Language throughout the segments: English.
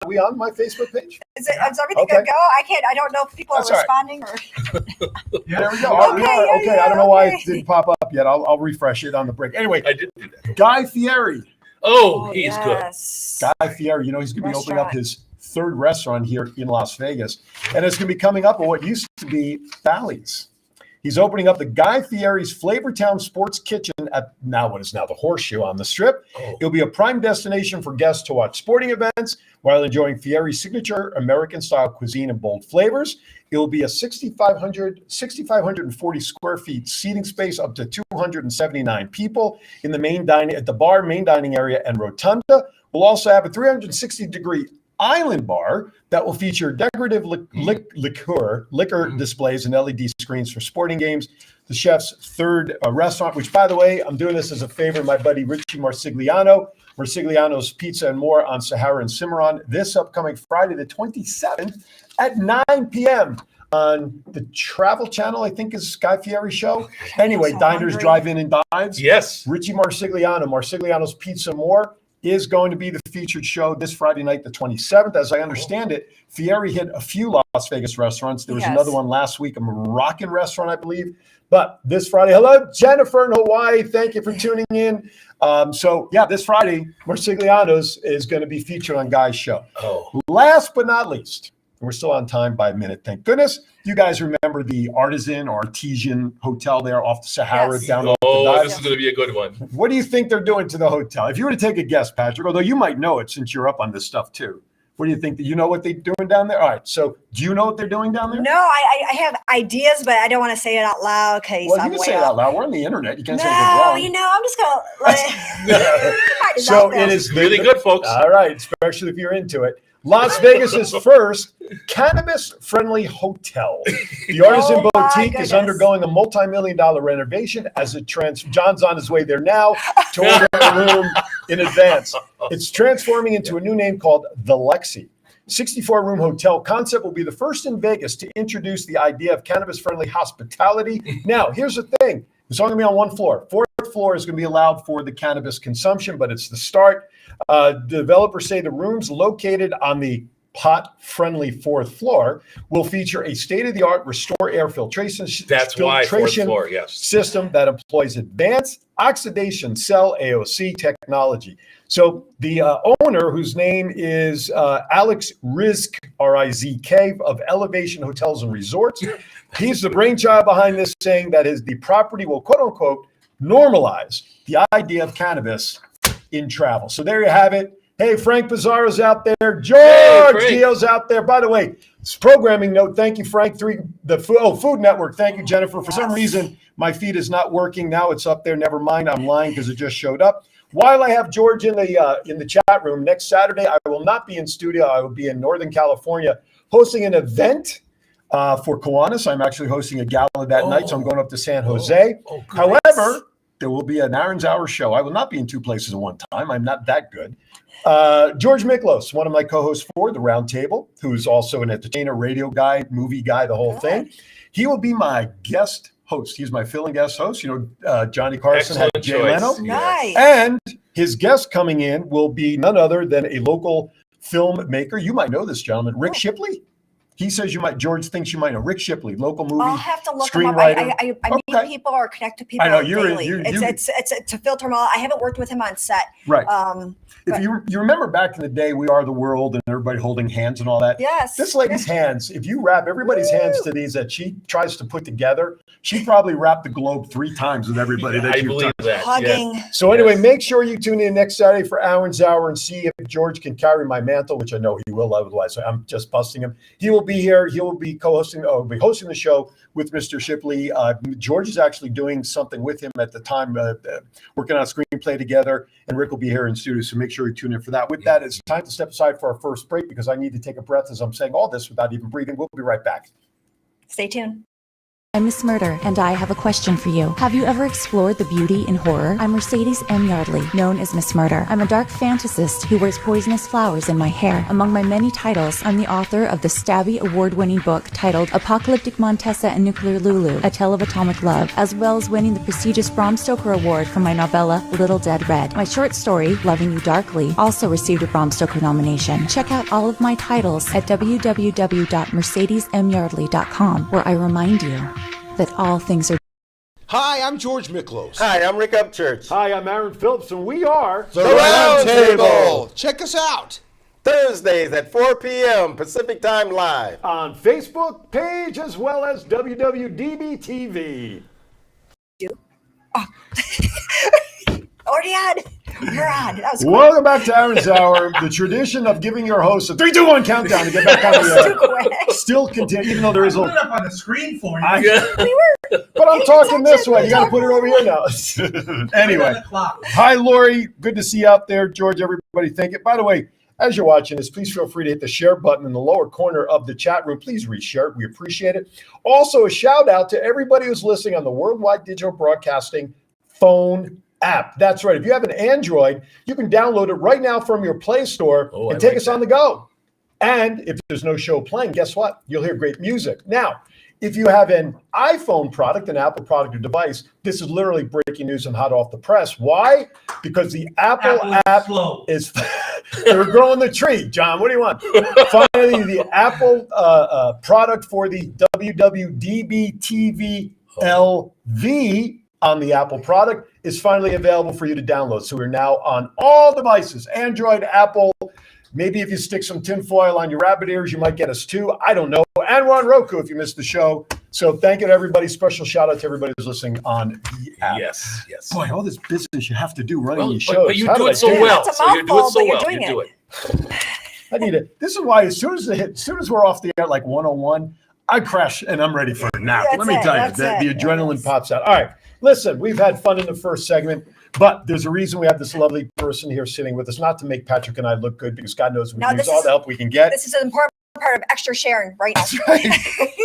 we on my Facebook page? Is everything good go? I don't know if people are responding or. Yeah, there we go. Okay, I don't know why it didn't pop up yet. I'll refresh it on the break. Anyway, I did do that. Guy Fieri. Oh, he's good. Guy Fieri, he's going to be opening up his third restaurant here in Las Vegas. And it's going to be coming up at what used to be Bally's. He's opening up the Guy Fieri's Flavortown Sports Kitchen at what is now the Horseshoe on the Strip. It'll be a prime destination for guests to watch sporting events while enjoying Fieri's signature American-style cuisine and bold flavors. It will be a 6,540 square feet seating space, up to 279 people in the main dining area and rotunda. We'll also have a 360-degree island bar that will feature decorative liquor displays and LED screens for sporting games. The chef's third restaurant, which, by the way, I'm doing this as a favor of my buddy Richie Marsigliano's Pizza and More on Sahara and Cimarron, this upcoming Friday the 27th at 9 p.m. on the Travel Channel, I think is Guy Fieri show. Anyway, Diners, Drive-In, and Dives. Yes. Richie Marsigliano's Pizza and More is going to be the featured show this Friday night, the 27th. As I understand it, Fieri hit a few Las Vegas restaurants. There was another one last week, a Moroccan restaurant, I believe. But this Friday, hello, Jennifer in Hawaii. Thank you for tuning in. This Friday, Marsigliano's is going to be featured on Guy's show. Last but not least, we're still on time by a minute, thank goodness. You guys remember the Artisan Hotel there off the Sahara down off the dive? This is going to be a good one. What do you think they're doing to the hotel? If you were to take a guess, Patrick, although you might know it since you're up on this stuff too. What do you think? Do you know what they're doing down there? All right. So do you know what they're doing down there? No, I have ideas, but I don't want to say it out loud. Well, you can say it out loud. We're on the internet. You can't say anything wrong. I'm just going to let it. So it is really good, folks. All right. Especially if you're into it. Las Vegas's first cannabis-friendly hotel. The Artisan Boutique is undergoing a multi-million-dollar renovation as John's on his way there now to order a room in advance. It's transforming into a new name called The Lexi. 64-room hotel concept will be the first in Vegas to introduce the idea of cannabis-friendly hospitality. Now, here's the thing. It's only going to be on one floor. Fourth floor is going to be allowed for the cannabis consumption, but it's the start. Developers say the rooms located on the pot-friendly fourth floor will feature a state-of-the-art restore air filtration system that employs advanced oxidation cell AOC technology. So the owner, whose name is Alex Rizk, R-I-Z-K, of Elevation Hotels and Resorts, he's the brainchild behind this, saying that the property will, quote-unquote, normalize the idea of cannabis in travel. So there you have it. Hey, Frank Pizarro's out there. George Dio's out there. By the way, it's programming note. Thank you, Frank. Food Network. Thank you, Jennifer. For some reason, my feed is not working. Now it's up there. Never mind. I'm lying because it just showed up. While I have George in the chat room, next Saturday, I will not be in studio. I will be in Northern California hosting an event for Kiwanis. I'm actually hosting a gala that night, so I'm going up to San Jose. However, there will be an Aaron's Hour show. I will not be in two places at one time. I'm not that good. George Miklos, one of my co-hosts for The Round Table, who's also an entertainer, radio guy, movie guy, the whole thing. He will be my guest host. He's my fill-in guest host. Johnny Carson had Jay Leno. Nice. And his guest coming in will be none other than a local filmmaker. You might know this gentleman, Rick Shipley. He says George thinks you might know Rick Shipley, local movie I'll have to look screenwriter. him up. I meet people or connect to people. I know daily. It's to filter them all. I haven't worked with him on set. Right. If you remember back in the day, We Are the World and everybody holding hands and all that. Yes. This lady's hands, if you wrap everybody's hands to these that she tries to put together, she probably wrapped the globe 3 times with everybody that I believe that. Hugging. Yes. So anyway, make sure you tune in next Saturday for Aaron's Hour and see if George can carry my mantle, which I know he will, otherwise I'm just busting him. He will be here. He will be hosting the show with Mr. Shipley. George is actually doing something with him at the time, working on a screenplay together, and Rick will be here in studio, so make sure you tune in for that. With that, it's time to step aside for our first break because I need to take a breath as I'm saying all this without even breathing. We'll be right back. Stay tuned. I'm Miss Murder, and I have a question for you. Have you ever explored the beauty in horror? I'm Mercedes M. Yardley, known as Miss Murder. I'm a dark fantasist who wears poisonous flowers in my hair. Among my many titles, I'm the author of the Stabby award-winning book titled Apocalyptic Montessa and Nuclear Lulu, A Tale of Atomic Love, as well as winning the prestigious Bram Stoker Award for my novella, Little Dead Red. My short story, Loving You Darkly, also received a Bram Stoker nomination. Check out all of my titles at www.mercedesmyardley.com, where I remind you that all things are. Hi, I'm George Miklos. Hi, I'm Rick Upchurch. Hi, I'm Aaron Phillips, and we are The Round Table. Check us out. Thursdays at 4 p.m. Pacific Time Live. on Facebook page as well as WWDBTV. Already on. You're on. That was quick. Welcome back to Aaron's Hour. The tradition of giving your host a 3, 2, 1 countdown to get back on the Too air quick. still continue, even though there is Put a. it up on the screen for you. But I'm talking this way. You got to put it over here now. Anyway, hi Lori. Good to see you out there, George. Everybody, thank you. By the way, as you're watching this, please feel free to hit the share button in the lower corner of the chat room. Please reshare it. We appreciate it. Also, a shout out to everybody who's listening on the Worldwide Digital Broadcasting phone app. That's right. If you have an Android, you can download it right now from your Play Store and take us on the go. And if there's no show playing, guess what? You'll hear great music. Now, if you have an iPhone product, an Apple product or device, this is literally breaking news and hot off the press. Why? Because the Apple app is they're growing the tree. John, what do you want? Finally, the Apple product for the WWDBTV LV on the Apple product is finally available for you to download. So we're now on all devices, Android, Apple. Maybe if you stick some tinfoil on your rabbit ears, you might get us too. I don't know. And we're on Roku if you missed the show. So thank you to everybody. Special shout out to everybody who's listening on the app. Yes, yes. Boy, all this business you have to do running Well, these shows. but you How do did it I so do well. It's a So you do it mouthful, so but you're well. doing You do it. it. I need it. This is why as soon as we're off the air, like 101, I crash and I'm ready for a nap. That's Let me it, tell you, that's the it. adrenaline Yes. pops out. All right, listen, we've had fun in the first segment, but there's a reason we have this lovely person here sitting with us, not to make Patrick and I look good, because God knows we No, use this all is- the help we can get. This is an important part of extra sharing right now.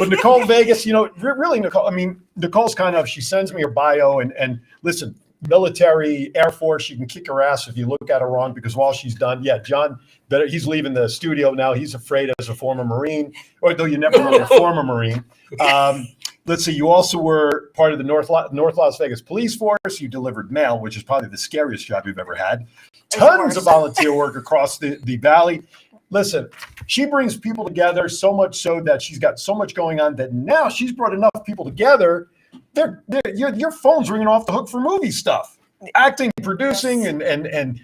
But Nicole Vegas, really, Nicole, I mean, Nicole's she sends me her bio and listen, military, Air Force, she can kick her ass if you look at her wrong, because while she's done, John, he's leaving the studio now. He's afraid as a former Marine, or though you never know a former Marine. Let's see, you also were part of the North Las Vegas Police Force. You delivered mail, which is probably the scariest job you've ever had. Tons of volunteer work across the valley. Listen, she brings people together so much so that she's got so much going on that now she's brought enough people together. Your phone's ringing off the hook for movie stuff, acting, producing, and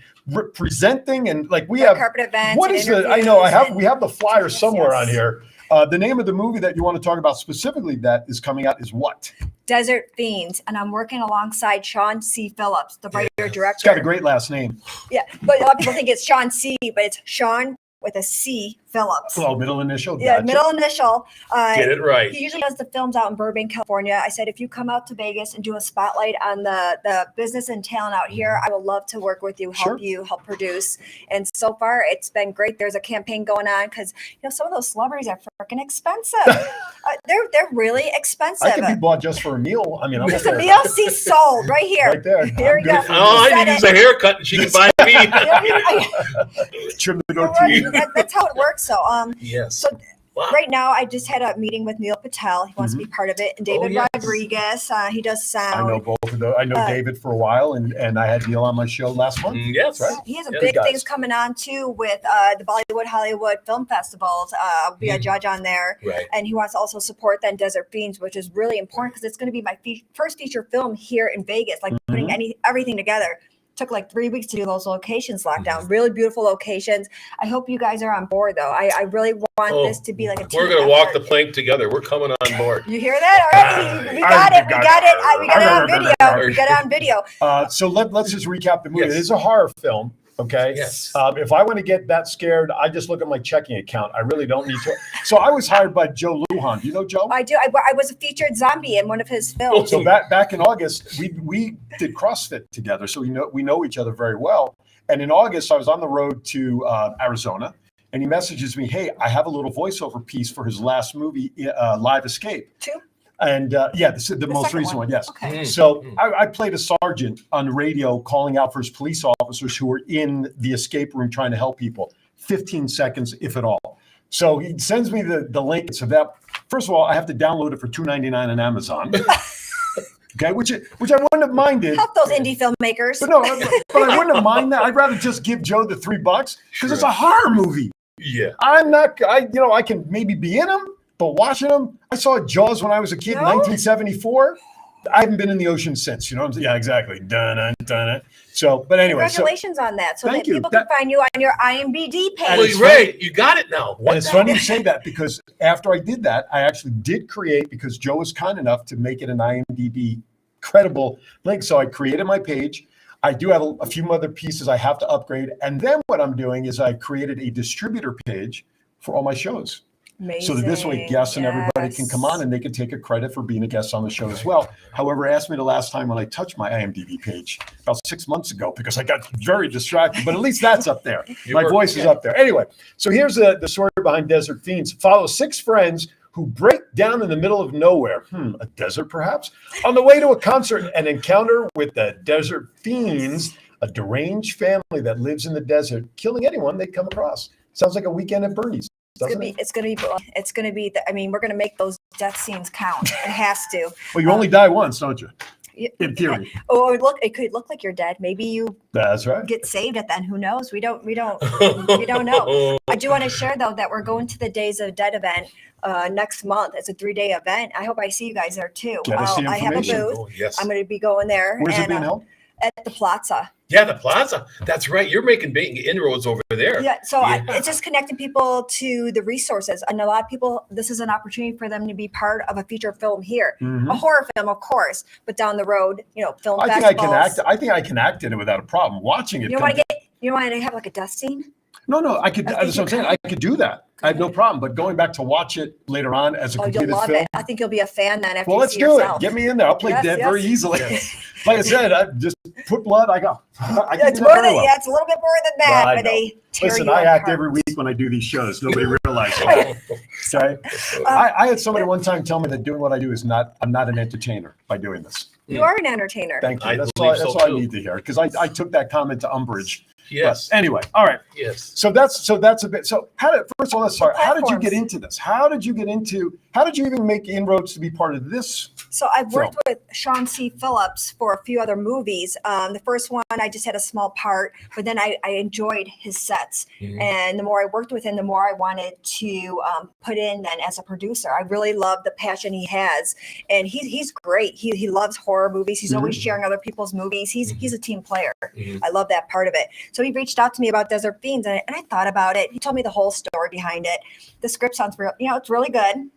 presenting, and like we have carpet events. What and is the? I know interviews we have the flyer Yes, somewhere yes. on here. The name of the movie that you want to talk about specifically that is coming out is what? Desert Fiends, and I'm working alongside Sean C. Phillips, the writer director. It's got a great last name. Yeah, but a lot of people think it's Sean C., but it's Sean with a C. Phillips. Oh, middle initial. Yeah, Gotcha. middle initial. Get it right. He usually does the films out in Burbank, California. I said, if you come out to Vegas and do a spotlight on the business and talent out here, I would love to work with you, help you, help produce. And so far, it's been great. There's a campaign going on because some of those celebrities are freaking expensive. They're really expensive. I can be bought just for a meal. I mean, I'm Just a meal, see sold right here. right there. Here we I'm go. good for Oh, Said I need it. to use a haircut and she can buy me. trim the goatee. That's how it works. So, Yes. So Wow. right now, I just had a meeting with Neil Patel. He wants to be part of it, and David yes. Rodriguez. He does I sound. know both of those. I know David for a while, and I had Neil on my show last month. Yes. Right. He has a Yeah, big guys. things coming on too with the Bollywood Hollywood film festivals. I'll be a judge on there, Right. and he wants to also support then Desert Fiends, which is really important because it's going to be my first feature film here in Vegas. Like putting everything together. Took like 3 weeks to do those locations locked down. Really beautiful locations. I hope you guys are on board though. I really want this to be like a team We're going to walk effort. the plank together. We're coming on board. You hear that already? We got it. We got it. We got it on video. We got it on video. So let's just recap the movie. Yes. It is a horror film. Okay. Yes. If I want to get that scared, I just look at my checking account. I really don't need to. So I was hired by Joe Lujan. Do you know Joe? I do. I was a featured zombie in one of his films. So back in August, we did CrossFit together, so we know each other very well. And in August, I was on the road to Arizona, and he messages me, "Hey, I have a little voiceover piece for his last movie, Live Escape." Two. And yeah, this is the most second recent one. Yes. Okay. So I played a sergeant on the radio calling out for his police officers who were in the escape room trying to help people. 15 seconds, if at all. So he sends me the link. So that, first of all, I have to download it for $2.99 on Amazon. Okay, which I wouldn't have minded. Help those indie filmmakers. But no, but I wouldn't have minded that. I'd rather just give Joe the $3 because it's a horror movie. Yeah. I can maybe be in them, but watching them, I saw Jaws when I was a kid in 1974. I haven't been in the ocean since, what I'm saying? Yeah, exactly. Dun, dun, dun. So, but anyway. Congratulations on that. So thank that you. people can find you on your IMDb page. Well, Ray, you got it now. And it's funny you say that because after I did that, I actually did create, because Joe was kind enough to make it an IMDb credible link. So I created my page. I do have a few other pieces I have to upgrade. And then what I'm doing is I created a distributor page for all my shows. Amazing. So that this way guests and everybody can come on and they can take a credit for being a guest on the show as well. However, ask me the last time when I touched my IMDb page about 6 months ago because I got very distracted, but at least that's up there. My voice is up there. Anyway, so here's the story behind Desert Fiends. Follow 6 friends who break down in the middle of nowhere, a desert perhaps, on the way to a concert and encounter with the Desert Fiends, a deranged family that lives in the desert, killing anyone they come across. Sounds like a weekend at Bernie's. It's gonna be. I mean, we're gonna make those death scenes count. It has to. Well, you only die once, don't you? In theory. Oh, it could look like you're dead. Maybe you. That's right. Get saved at then. Who knows? We don't know. I do want to share though that we're going to the Days of Dead event next month. It's a 3-day event. I hope I see you guys there too. Get us the I have a information. booth. Oh, yes. I'm going to be going there. Where's it being held? At the Plaza. Yeah, the Plaza. That's right. You're making big inroads over there. Yeah, so it's just connecting people to the resources. And a lot of people, this is an opportunity for them to be part of a feature film here. A horror film, of course, but down the road, film festivals. I think I can act in it without a problem. Watching it. You want to have like a death scene? No, I could. That's what I'm saying. I could do that. I have no problem. But going back to watch it later on as a completed you'll love film. it. I think you'll be a fan then after Well, you let's see do yourself. it. Get me in there. I'll play dead very easily. Yes. Like I said, I just put blood. I go. It's more than it's a little bit more than that. Well, but they tear listen, you I act apart. every week when I do these shows. Nobody realizes it. Okay. I had somebody one time tell me that doing what I do is not. I'm not an entertainer by doing this. You are an entertainer. Thank you. I That's believe all. That's so, all I too. need to hear because I took that comment to umbrage. Yes. But anyway, all right. Yes. So that's a bit. So first of all, let's start. How did you Platforms. get into this? How did you even make inroads to be part of this? So I've worked with Sean C. Phillips for a few other movies. The first one, I just had a small part, but then I enjoyed his sets. And the more I worked with him, the more I wanted to put in then as a producer. I really love the passion he has. And he's great. He loves horror movies. He's always sharing other people's movies. He's a team player. I love that part of it. So he reached out to me about Desert Fiends and I thought about it. He told me the whole story behind it. The script sounds real, it's really good.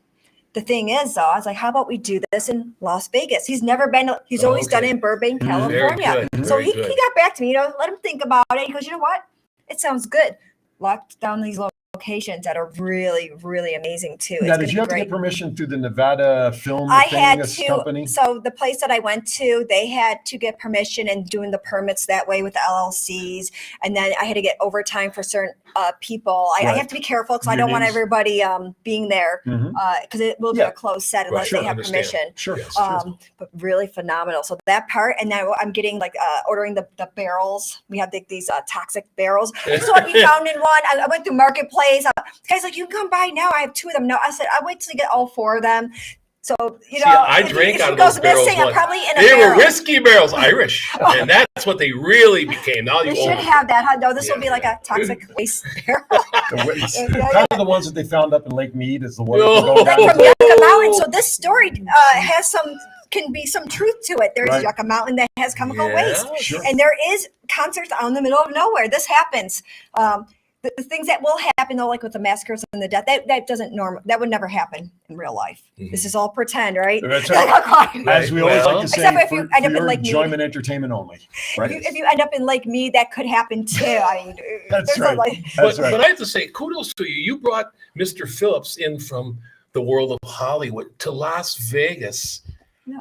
The thing is, though, I was like, how about we do this in Las Vegas? He's never been, he's always done it in Burbank, California. good, So very he good. got back to me, let him think about it. He goes, you know what? It sounds good. Locked down these locations that are really, really amazing too. Now, It's did gonna you have be to get great. permission through the Nevada Film I had Company? so the place that I went to, they had to get permission and doing the permits that way with the LLCs. And then I had to get overtime for certain people. I Right. have to be careful because I don't want Unions. everybody being there because it will be Yeah. a closed set unless Right. they have Understand. permission. Sure. But really phenomenal. So that part, and now I'm getting ordering the barrels. We have these toxic barrels. So we found in one. I went through Marketplace. The guy's like, you can come by now. I have 2 of them. No, I said, I wait till you get all 4 of them. So, I if drank it out of goes those barrels missing, I'm once. probably in a They were barrel. whiskey barrels, Irish, and that's what they really became. Now you We should own them. have that. Huh? No, this will Yeah, be like yeah. a toxic waste barrel. Kind of the ones that they found up in Lake Mead is the one No. that go From down. Yucca Mountain. So this story can be some truth to it. There's Right. Yucca Mountain that has chemical Yeah, waste. sure. And there is concerts out in the middle of nowhere. This happens. The things that will happen though, like with the massacres and the death, that would never happen in real life. This is all pretend, right? That's right. As we always like to say, Except if you for end up in your Lake Mead. enjoyment, entertainment only. Right. If you end up in Lake Mead, that could happen too. I mean, That's there's a, right. like, That's right. But I have to say, kudos to you. You brought Mr. Phillips in from the world of Hollywood to Las Vegas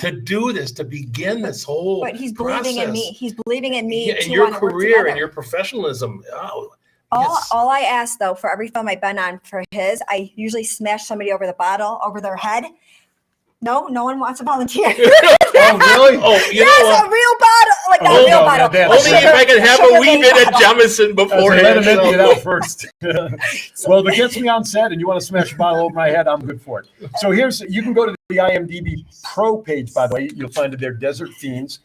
to do this, to begin this whole but he's believing in process. me. He's believing in me. Yeah, to and your wanna work career and together. your professionalism. Oh, All, yes. all I ask though, for every film I've been on for his, I usually smash somebody over the bottle, over their head. No, no one wants to volunteer. Oh, really? Oh, you Yes, know a what? real bottle, like not Oh, a real no, bottle. no, Only if I could have a sugar wee baby bit of bottle. Jamison beforehand. Let him empty it so- out first. Well, if it gets me on set and you want to smash a bottle over my head, I'm good for it. So you can go to the IMDb Pro page, by the way. You'll find it there, Desert Fiends.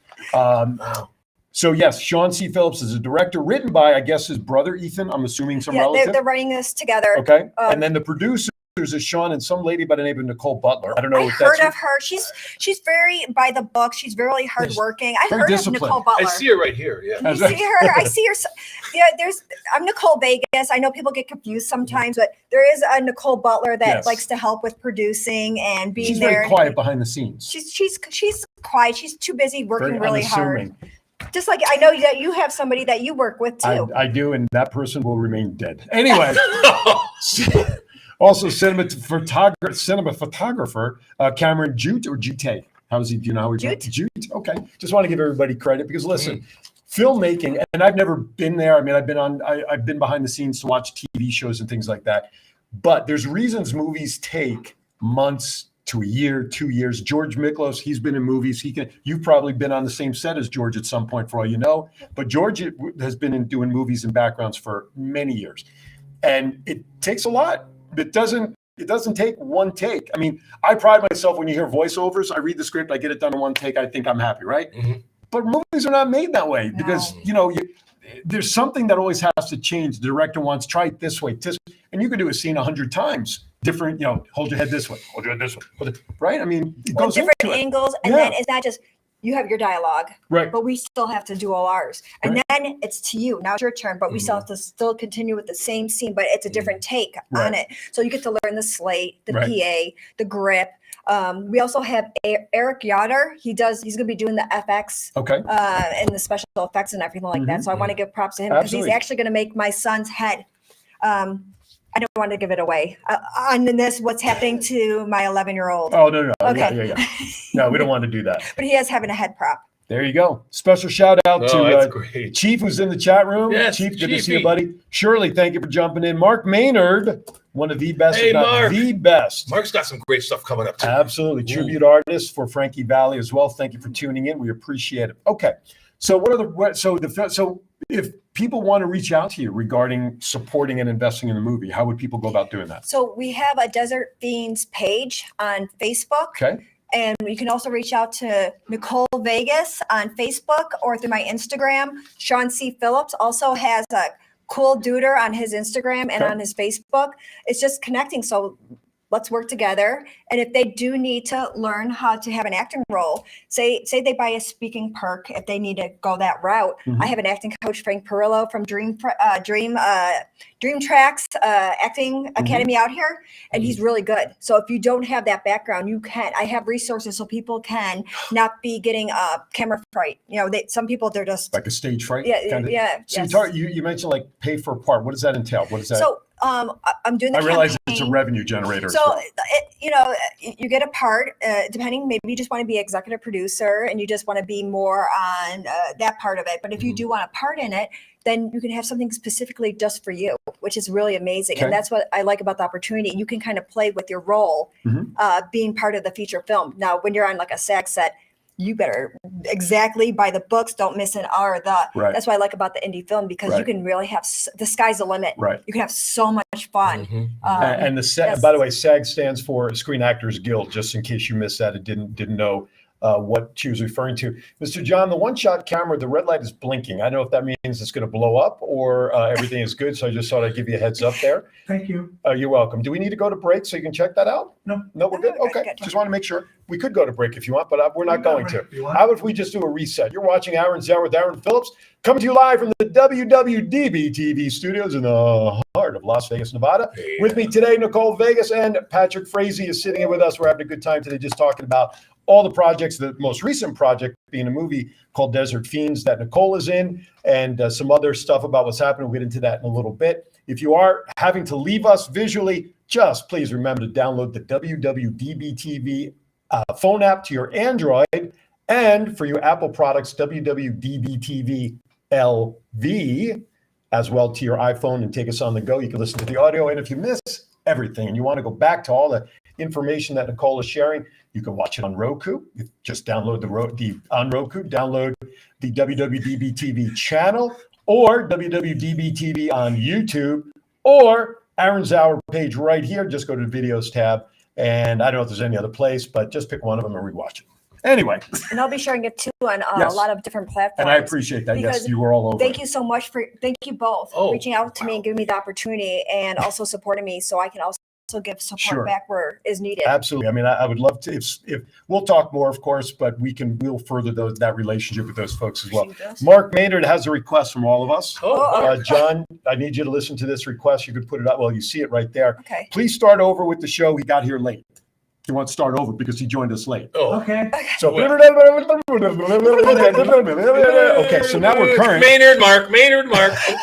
So yes, Sean C. Phillips is a director, written by, I guess, his brother Ethan. I'm assuming some Yeah, relative. they're writing this together. Okay. And then the producers is Sean and some lady by the name of Nicole Butler. I don't know I if heard that's of her. She's very by the book. She's very hardworking. I very heard disciplined. of Nicole I Butler. see her right here. Yeah. You see her? I see her. Yeah, I'm Nicole Vegas. I know people get confused sometimes, but there is a Nicole Butler that Yes. likes to help with producing and being she's there. very quiet behind the scenes. She's quiet. She's too busy working Very really unassuming. hard. Just like I know that you have somebody that you work with too. I do, and that person will remain dead. Anyway, also cinema photographer Cameron Jute or Jute. How is he? Do you know how he? Jute. Jute. Okay. Just want to give everybody credit because listen, filmmaking, and I've never been there. I mean, I've been behind the scenes to watch TV shows and things like that. But there's reasons movies take months to a year, 2 years. George Miklos, he's been in movies. You've probably been on the same set as George at some point, for all you know. But George has been doing movies and backgrounds for many years, and it takes a lot. It doesn't take one take. I mean, I pride myself when you hear voiceovers. I read the script, I get it done in one take. I think I'm happy, right? Mhm. But movies are not made that way because there's something that always has to change. The director wants try it this way, and you can do a scene 100 times. Different, hold your head this way, hold your head this way, right? I mean, it With goes different into it. angles, and Yeah. then it's not just you have your dialogue, Right. but we still have to do all ours, and Right. then it's to you. Now it's your turn, but we still have to still continue with the same scene, but it's a different take on Right. it. So you get to learn the slate, the Right. PA, the grip. We also have Eric Yoder. He's going to be doing the FX Okay. and the special effects and everything like that. So I want to give props to him because he's Absolutely. actually going to make my son's head. I don't want to give it away on this. What's happening to my 11-year-old? Oh, no. Okay. Yeah. No, we don't want to do that. But he is having a head prop. There you go. Special shout out Oh, to that's great. Chief, who's in the chat room. Yes, Chief, good to see you, Chiefy. buddy. Shirley, thank you for jumping in. Mark Maynard, one of the best, Hey, if not Mark. the best. Mark's got some great stuff coming up too. Absolutely. Tribute artist for Frankie Valli as well. Thank you for tuning in. We appreciate it. Okay. So so if people want to reach out to you regarding supporting and investing in the movie, how would people go about doing that? So we have a Desert Fiends page on Facebook. Okay. And you can also reach out to Nicole Vegas on Facebook or through my Instagram. Sean C. Phillips also has a cool duder on his Instagram and Okay. on his Facebook. It's just connecting. So let's work together. And if they do need to learn how to have an acting role, say they buy a speaking perk, if they need to go that route. Mhm. I have an acting coach, Frank Perillo from Dream Tracks Acting Academy out here, and he's really good. So if you don't have that background, I have resources so people can not be getting camera fright. Some people, they're just Like a stage fright? Yeah, kind of? yeah, So yes. you mentioned like pay for a part. What does that entail? What is that? so I'm doing the I realize it's a campaign. revenue generator. as So, well. you get a part, depending, maybe you just want to be executive producer and you just want to be more on that part of it. But if you do want a part in it, then you can have something specifically just for you, which is really amazing. Okay. And that's what I like about the opportunity. You can kind of play with your role, being part of the feature film. Now, when you're on like a SAG set, you better exactly by the books, don't miss an R or the. Right. That's what I like about the indie film because you Right. can really have, the sky's the limit. Right. You can have so much fun. And the SAG, yes. by the way, SAG stands for Screen Actors Guild, just in case you missed that and didn't know what she was referring to. Mr. John, the one-shot camera, the red light is blinking. I don't know if that means it's going to blow up or everything is good, so I just thought I'd give you a heads up there. Thank you. You're welcome. Do we need to go to break so you can check that out? No. No, we're good? No, we're Okay. good. Just want to make sure. We could go to break if you want, but we're not going to. If you want. How about if we just do a reset? You're watching Aaron Zower with Aaron Phillips, coming to you live from the WWDBTV studios in the heart of Las Vegas, Nevada. With me today, Nicole Vegas and Patrick Frazee is sitting here with us. We're having a good time today just talking about all the projects, the most recent project being a movie called Desert Fiends that Nicole is in, and some other stuff about what's happening. We'll get into that in a little bit. If you are having to leave us visually, just please remember to download the WWDBTV phone app to your Android, and for your Apple products, WWDBTV LV, as well to your iPhone and take us on the go. You can listen to the audio, and if you miss everything and you want to go back to all the information that Nicole is sharing, you can watch it on Roku. You just download on Roku, download the WWDBTV channel or WWDBTV on YouTube or Aaron's Hour page right here. Just go to the videos tab. And I don't know if there's any other place, but just pick one of them and rewatch it. Anyway. And I'll be sharing it too on Yes. a lot of different platforms. And I appreciate that. Yes, Because you were all over. Thank you so much thank you both for reaching out to me and giving me the opportunity and also supporting me so I can also give support Sure. back where is needed. Absolutely. I mean, I would love to, if we'll talk more, of course, but we'll further that relationship with those folks as well. Mark Maynard has a request from all of us. John, I need you to listen to this request. You could put it up. Well, you see it right there. Okay. Please start over with the show. He got here late. He wants to start over because he joined us late. Oh, Okay. So, okay, so now we're current. Maynard Mark.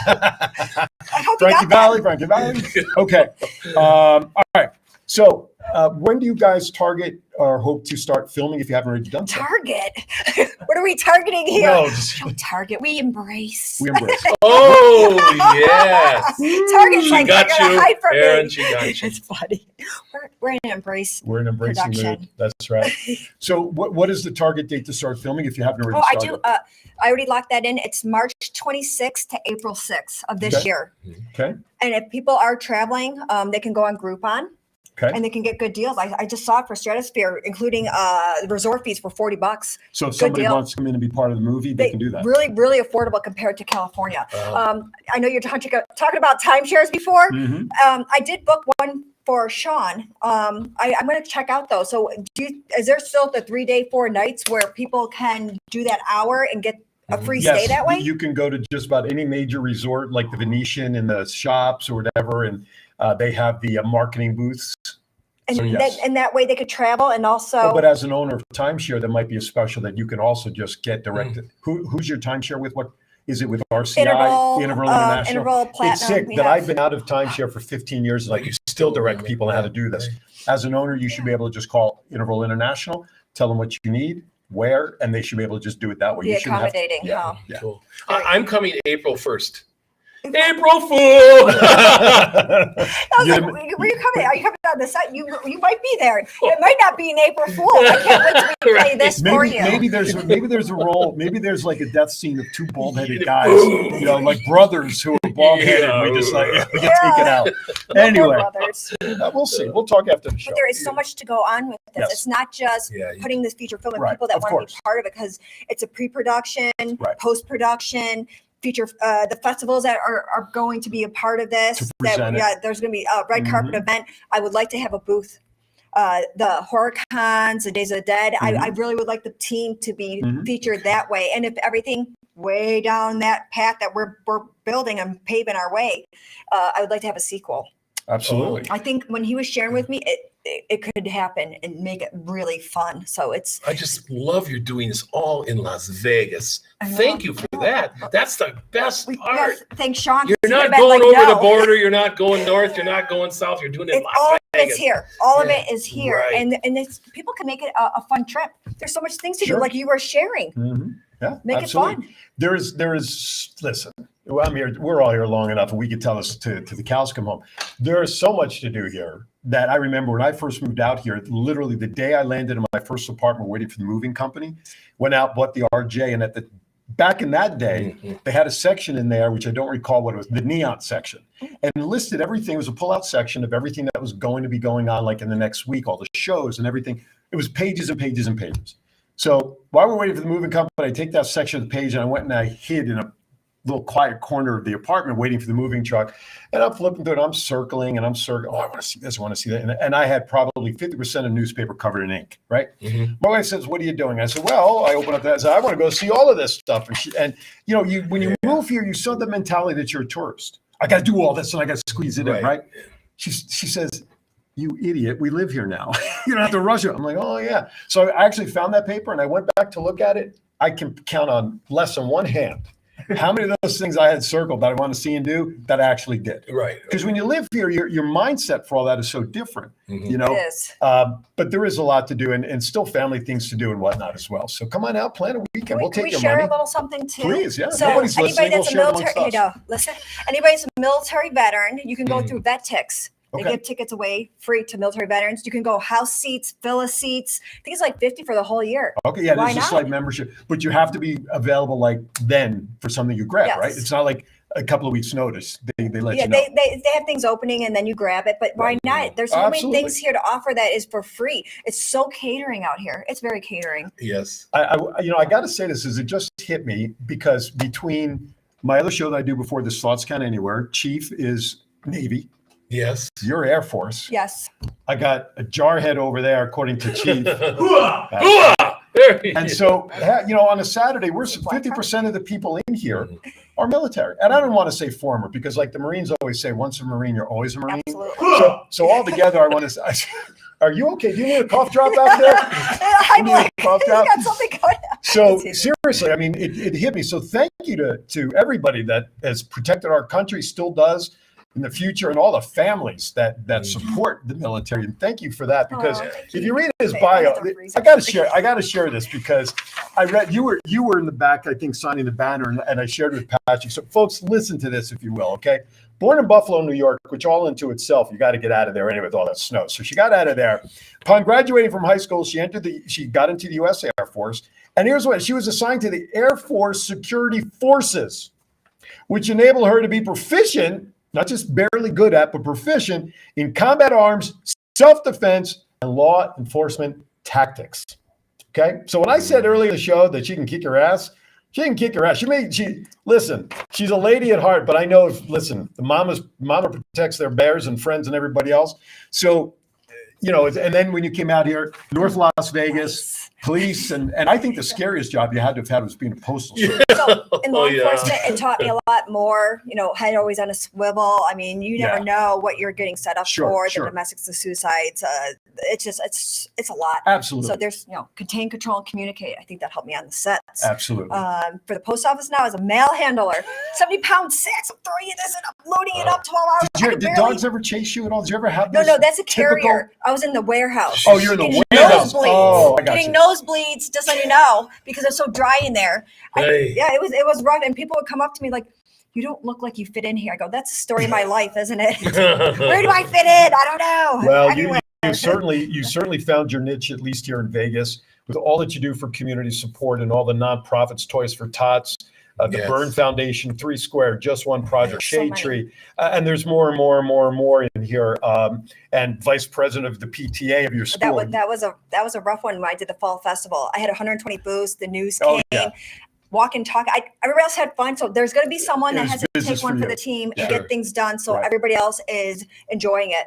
I hope you Frankie got that. Valley. Okay. All right. So when do you guys target or hope to start filming if you haven't already done so? Target. What are we targeting here? No, Don't target. We embrace. we embrace. Oh, yes. Target's She like, got they're gonna you, hide from Aaron, me. she got you. It's funny. We're in embrace. We're in embracing mood. Production. That's right. So what is the target date to start filming if you haven't already Oh, I started? do. I already locked that in. It's March 26th to April 6th of this Okay. year. Okay. And if people are traveling, they can go on Groupon. Okay. And they can get good deals. I just saw it for Stratosphere, including the resort fees for $40. So if somebody deal. wants to come in and be part of the movie, they can do that. Really, really affordable compared to California. Wow. I know you're talking about timeshares before. Mhm. I did book one for Sean. I'm going to check out though. So is there still the 3-day, 4 nights where people can do that hour and get a free stay that way? You can go to just about any major resort like the Venetian and the shops or whatever, and they have the marketing booths. And, So, yes. and that way they could travel and also. But as an owner of timeshare, there might be a special that you can also just get directed. Who's your timeshare with? What is it with RCI? Interval International. Interval Platinum. It's sick we that have- I've been out of timeshare for 15 years. Like you still direct people on how to do this. As an owner, you should be able to just call Interval International, tell them what you need, where, and they should be able to just do it that way. Be You shouldn't have- accommodating, yeah, huh? yeah. Cool. I'm coming April 1st. April Fool! I was like, were you coming? Are you coming on the site? You might be there. It might not be an April Fool. I can't wait till we play this for you. Maybe there's a role. Maybe there's like a death scene of 2 bald-headed guys, you know, like brothers who are bald-headed. Yeah. We just like we Yeah. get taken out. No more Anyway, brothers. we'll see. We'll talk after the show. But there is so much to go on with this. Yes. It's not just Yeah. putting this feature film and Right, people that of want to be course. part of it because it's a pre-production, Right. post-production, feature the festivals that are going to be a part of this. To present it. Yeah, there's going to be a red carpet event. I would like to have a booth. The horror cons, the Days of the Dead. I really would like the team to be featured that way. And if everything way down that path that we're building and paving our way, I would like to have a sequel. Absolutely. I think when he was sharing with me, it could happen and make it really fun. So it's I just love you're doing this all in Las Vegas. I know. Thank you for that. That's the best part. thanks, Sean. You're He not could've been going like, over the "No." border. You're not going north. You're not going south. You're doing it in It's Las all of Vegas. it's here. All of Yeah. it is here, Right. and it's people can make it a fun trip. There's so much things to Sure. do, like you were sharing. Yeah, Make absolutely. it fun. There is. Listen, well, I'm here. We're all here long enough, and we could tell us to the cows come home. There is so much to do here that I remember when I first moved out here. Literally, the day I landed in my first apartment, waiting for the moving company, went out, bought the RJ, and back in that day, they had a section in there, which I don't recall what it was, the neon section, and listed everything. It was a pull-out section of everything that was going to be going on, like in the next week, all the shows and everything. It was pages and pages and pages. So while we're waiting for the moving company, I take that section of the page and I went and I hid in a little quiet corner of the apartment waiting for the moving truck. And I'm flipping through it. I'm circling and I'm circling. Oh, I want to see this. I want to see that. And I had probably 50% of newspaper covered in ink, right? My wife says, "What are you doing?" I said, "Well," I open up that. I said, "I want to go see all of this stuff." And you know, when you move here, you saw the mentality that you're a tourist. I got to do all this and I got to squeeze it in, right? She says, "You idiot, we live here now. You don't have to rush it." I'm like, "Oh yeah." So I actually found that paper and I went back to look at it. I can count on less than one hand how many of those things I had circled that I want to see and do that I actually did. Right. Because when you live here, your mindset for all that is so different, you know. It is. But there is a lot to do and still family things to do and whatnot as well. So come on out, plan a weekend. We'll Can take we your share money. a little something too? Please, yeah. So Nobody's listening. anybody that's We'll a share it military, amongst us. listen. Anybody that's a military veteran, you can go through VetTix. They Okay. give tickets away free to military veterans. You can go house seats, villa seats. I think it's like 50 for the whole year. Okay, yeah, Why there's just not? like membership, but you have to be available like then for something you grab, Yes. right? It's not like a couple of weeks notice. They let Yeah, you know. they have things opening and then you grab it, but why not? There's so many Absolutely. things here to offer that is for free. It's so catering out here. It's very catering. Yes. I got to say this is it just hit me because between my other show that I do before this, Thoughts Count Anywhere, Chief is Navy, Yes. you're Air Force. Yes. I got a jarhead over there, according to Chief. There he And is. so, on a Saturday, we're 50% of the people in here are military. And I don't want to say former because, like the Marines always say, once a Marine, you're always a Marine. Absolutely. So all together, I want to say, are you okay? Do you need a cough drop out there? I'm like, he's Cough drop? got something going on. So It's- seriously, I mean, it hit me. So thank you to everybody that has protected our country, still does in the future, and all the families that support the military. And thank you for that, because Oh, thank if you read his Okay, bio, I have to freeze I got to share this because I read you were in the back, I think, signing the banner, and I shared with Patrick. So folks, listen to this if you will, okay? Born in Buffalo, New York, which all into itself, you got to get out of there anyway with all that snow. So she got out of there. Upon graduating from high school, she got into the U.S. Air Force. And here's what, she was assigned to the Air Force Security Forces, which enabled her to be proficient, not just barely good at, but proficient in combat arms, self-defense, and law enforcement tactics. Okay? So when I said earlier in the show that she can kick your ass, she can kick your ass. Listen, she's a lady at heart, but I know the mama protects their bears and friends and everybody else. So, and then when you came out here, North Las Vegas, police, and I think the scariest job you had to have had was being a postal sergeant. So in law Oh, yeah. enforcement, it taught me a lot more, head always on a swivel. I mean, you never Yeah. know what you're getting set up for, Sure. the domestics, the suicides. It's a lot. Absolutely. So there's, contain, control, and communicate. I think that helped me on the sets. Absolutely. For the post office now as a mail handler, 70-pound sacks, I'm throwing this and I'm loading it up 12 hours. Did dogs ever chase you at all? Did you ever have No, this that's a typical- carrier. I was in the warehouse. Oh, you're in the Getting warehouse. nosebleeds. Oh, I got Getting you. nosebleeds, just so you know, because it's so dry in there. Hey. Yeah, it was rough, and people would come up to me like, "You don't look like you fit in here." I go, "That's the story of my life, isn't it? Where do I fit in? I don't know." Well, Anyway. you certainly found your niche, at least here in Vegas, with all that you do for community support and all the nonprofits, Toys for Tots, the Yes. Burn Foundation, 3 Square, Just One Project, So Shade many. Tree, and there's more and more and more and more in here. And vice president of the PTA of your school. That was a rough one when I did the fall festival. I had 120 booths. The news Oh, came. yeah. Walk and talk. Everybody else had fun, so there's going to be someone It that was has to business take one for for you. the team Yeah. and get things done, so Right. everybody else is enjoying it.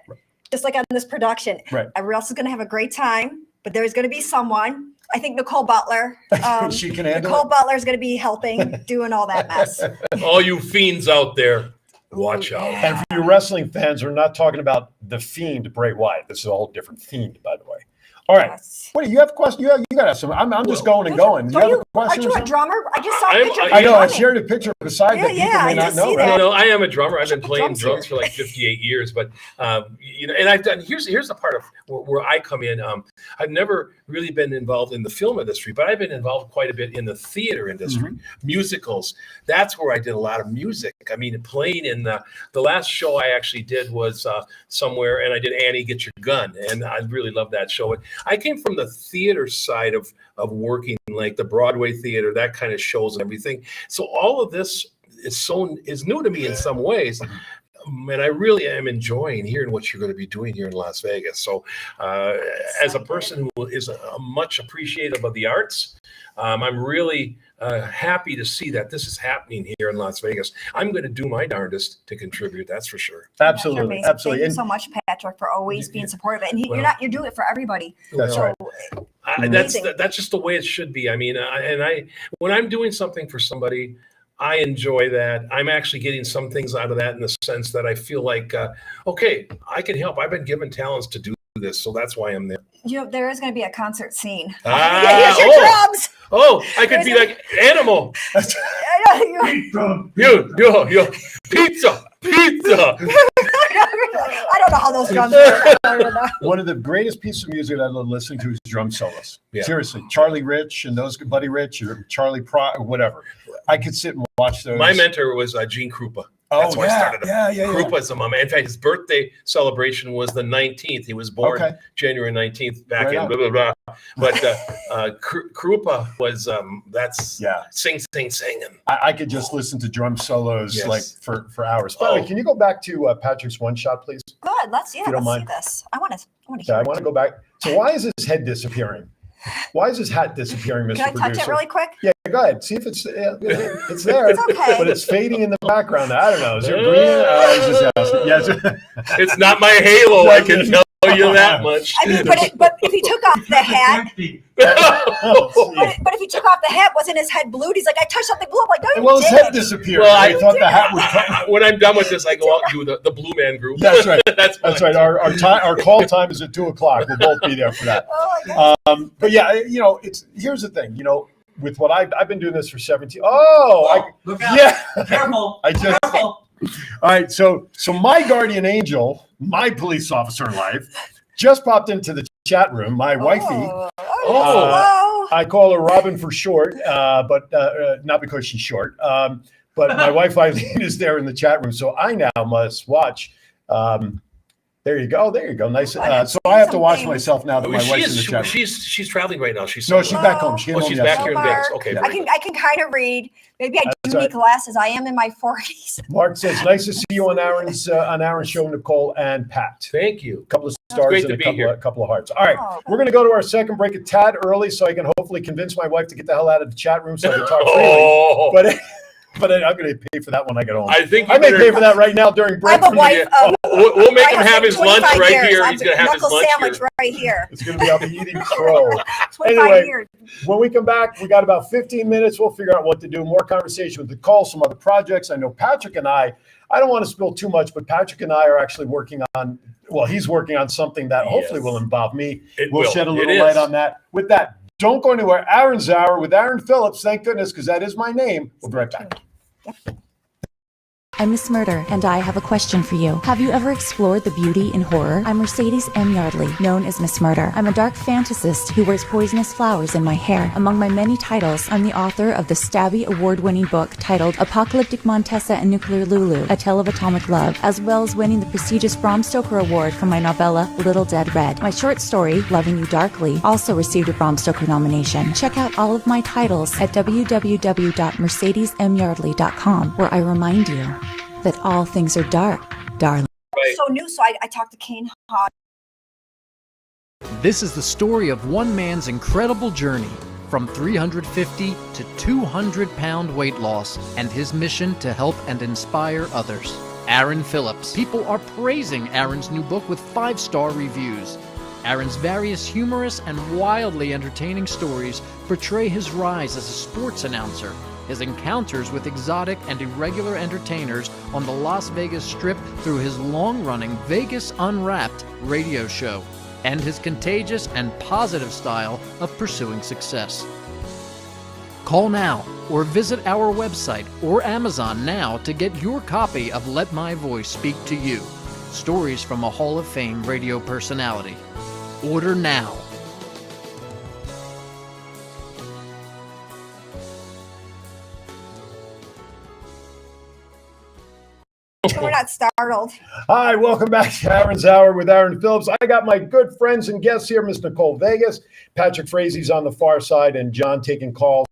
Just like on this production, Right. everybody else is going to have a great time, but there's going to be someone. I think Nicole Butler. She can handle Nicole it. Butler is going to be helping, doing all that mess. All you fiends out there, watch out. And for you wrestling fans, we're not talking about the Fiend, Bray Wyatt. This is a whole different Fiend, by the way. All right. Yes. What do you have questions? You got to have some. I'm just going and going. You have a Aren't question? you or a something? drummer? I just saw a I'm- picture. of I I you know. I drumming. shared a picture beside Yeah, that people yeah, may I not just know. see Right? that. I am a drummer. I've been Put the playing drums drums here. for like 58 years, but and I've done. Here's the part of where I come in. I've never really been involved in the film industry, but I've been involved quite a bit in the theater industry, musicals. That's where I did a lot of music. I mean, playing in the last show I actually did was somewhere, and I did Annie Get Your Gun, and I really loved that show. I came from the theater side of working, like the Broadway theater, that kind of shows and everything. So all of this is new to me in some ways. And I really am enjoying hearing what you're going to be doing here in Las Vegas. So as a person who is much appreciative of the arts, I'm really happy to see that this is happening here in Las Vegas. I'm going to do my darndest to contribute. That's for sure. You're Absolutely. amazing. Absolutely. Thank you And so much, Patrick, for always being supportive. And Well- you're doing it for everybody. That's So, right. Amazing. That's just the way it should be. I mean, when I'm doing something for somebody, I enjoy that. I'm actually getting some things out of that in the sense that I feel like, okay, I can help. I've been given talents to do this, so that's why I'm there. there is going to be a concert scene. Ah, Here's your drums. Oh, I could be like Animal. I know, You, pizza. I don't know how those drums work. I don't know. one of the greatest pieces of music I love listening to is drum solos. Yeah. Seriously, Charlie Rich and those Buddy Rich or Charlie Pro or whatever. I could sit and watch those. My mentor was Gene Krupa. That's where I yeah, started. yeah. Krupa's a mom. In fact, his birthday celebration was the 19th. He was born Okay. January 19th back Right in on. blah, blah, blah. But Krupa was, that's sing, sing, singing. I could just listen to drum solos like for hours. By the way, can you go back to Patrick's one shot, please? Good. Let's you don't let's mind. see this. I want to Okay, hear I it. want to go back. So why is his head disappearing? Why is his hat disappearing, Mr. Can I Producer? touch it really quick? Yeah, go ahead. See if it's there. It's okay. But it's fading in the background. I don't know. Is there green? I was just asking. Yes. It's not my halo, I can tell you that much. I mean, but if he took off the hat, but if he took off the hat, wasn't his head blued? He's like, I touched something blue. I'm like, no, you Well, his didn't. head disappeared. Well, I thought the hat would come. When I'm done with this, I go out and do the Blue Man Group. That's right. That's right. Our call time is at 2:00. We'll both be there for that. Oh my God. But yeah, here's the thing. With what I've been doing this for 17. Look out. Yeah. Careful. I just. Careful. All right, so my guardian angel, my police officer in life, just popped into the chat room. My wifey, Hello. I call her Robin for short, but not because she's short. But my wife Eileen is there in the chat room, so I now must watch. There you go. Nice. So I have to watch myself now that my wife's in the chat room. She's traveling right now. She's back home. She came home she's back yesterday. here in Vegas. Okay. I can kind of read. Maybe I do need glasses. I am in my 40s. Mark says, "Nice to see you on Aaron's show, Nicole and Pat." Thank you. A couple of stars great and to be here. a couple of hearts. All right, we're going to go to our second break a tad early, so I can hopefully convince my wife to get the hell out of the chat room so I can talk freely. But I'm going to pay for that when I get home. I think I may pay for that right now during break. I have a wife. We'll make him have his lunch right here. He's going to have his lunch sandwich right here. It's going to be up eating crow. 25 Anyway, years. when we come back, we got about 15 minutes. We'll figure out what to do. More conversation with Nicole, some other projects. I know Patrick and I don't want to spill too much, but Patrick and I are actually working on, he's working on something that hopefully will involve me. We'll shed a little light on that. With that, don't go anywhere. Aaron's Hour with Aaron Phillips. Thank goodness, because that is my name. We'll be right back. I'm Miss Murder, and I have a question for you. Have you ever explored the beauty in horror? I'm Mercedes M. Yardley, known as Miss Murder. I'm a dark fantasist who wears poisonous flowers in my hair. Among my many titles, I'm the author of the Stabby award-winning book titled Apocalyptic Montessa and Nuclear Lulu, A Tale of Atomic Love, as well as winning the prestigious Bram Stoker Award for my novella, Little Dead Red. My short story, Loving You Darkly, also received a Bram Stoker nomination. Check out all of my titles at www.mercedesmyardley.com, where I remind you that all things are dark, darling. So new, so I talked to Kane Hodge. This is the story of one man's incredible journey from 350 to 200-pound weight loss and his mission to help and inspire others. Aaron Phillips. People are praising Aaron's new book with 5-star reviews. Aaron's various humorous and wildly entertaining stories portray his rise as a sports announcer, his encounters with exotic and irregular entertainers on the Las Vegas Strip through his long-running Vegas Unwrapped radio show, and his contagious and positive style of pursuing success. Call now or visit our website or Amazon now to get your copy of Let My Voice Speak to You, stories from a Hall of Fame radio personality. Order now. We're not startled. Hi, welcome back to Aaron's Hour with Aaron Phillips. I got my good friends and guests here, Miss Nicole Vegas, Patrick Frazie's on the far side, and John taking calls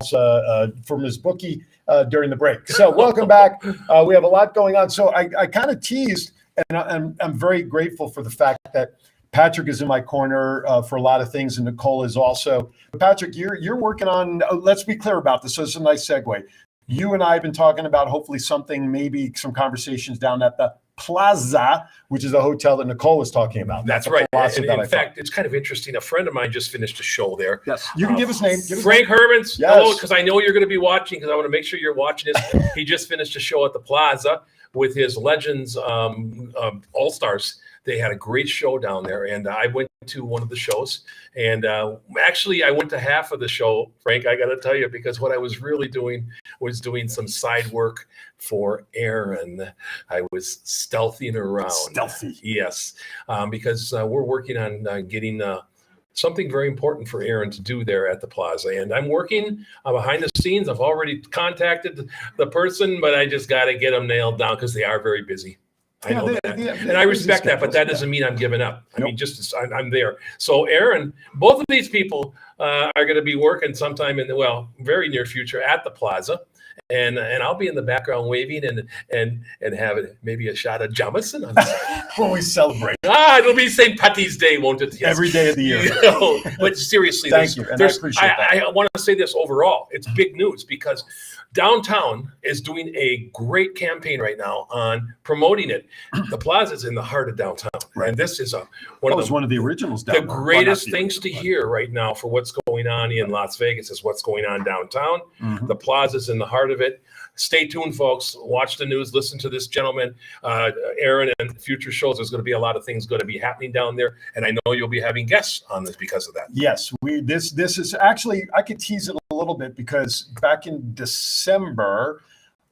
from his bookie during the break. So welcome back. We have a lot going on. So I kind of teased, and I'm very grateful for the fact that Patrick is in my corner for a lot of things, and Nicole is also. Patrick, you're working on, let's be clear about this, so it's a nice segue. You and I have been talking about hopefully something, maybe some conversations down at the Plaza, which is the hotel that Nicole was talking about. That's right. And in fact, it's kind of interesting. A friend of mine just finished a show there. Yes. You can give his name. Frank Hermans. Yes. Hello, because I know you're going to be watching, because I want to make sure you're watching this. He just finished a show at the Plaza with his Legends All-Stars. They had a great show down there, and I went to one of the shows. And actually, I went to half of the show, Frank, I got to tell you, because what I was really doing was doing some side work for Aaron. I was stealthing around. Stealthy. Yes, because we're working on getting something very important for Aaron to do there at the Plaza. And I'm working behind the scenes. I've already contacted the person, but I just got to get them nailed down because they are very busy. I know that. And I respect that, but that doesn't mean I'm giving up. I mean, I'm there. So Aaron, both of these people are going to be working sometime in the, very near future at the Plaza. And I'll be in the background waving and have maybe a shot of Jamison on the side. When we celebrate. It'll be St. Patty's Day, won't it? Yes. Every day of the year. You know, but seriously, thank you. And I appreciate that. I want to say this overall. It's big news because downtown is doing a great campaign right now on promoting it. The Plaza is in the heart of downtown. Right. And this is one of the originals downtown. The greatest things to hear right now for what's going on in Las Vegas is what's going on downtown. Mm-hmm. The Plaza is in the heart of it. Stay tuned, folks. Watch the news. Listen to this gentleman, Aaron, and future shows. There's going to be a lot of things going to be happening down there, and I know you'll be having guests on this because of that. Yes, this is actually, I could tease it a little bit because back in December,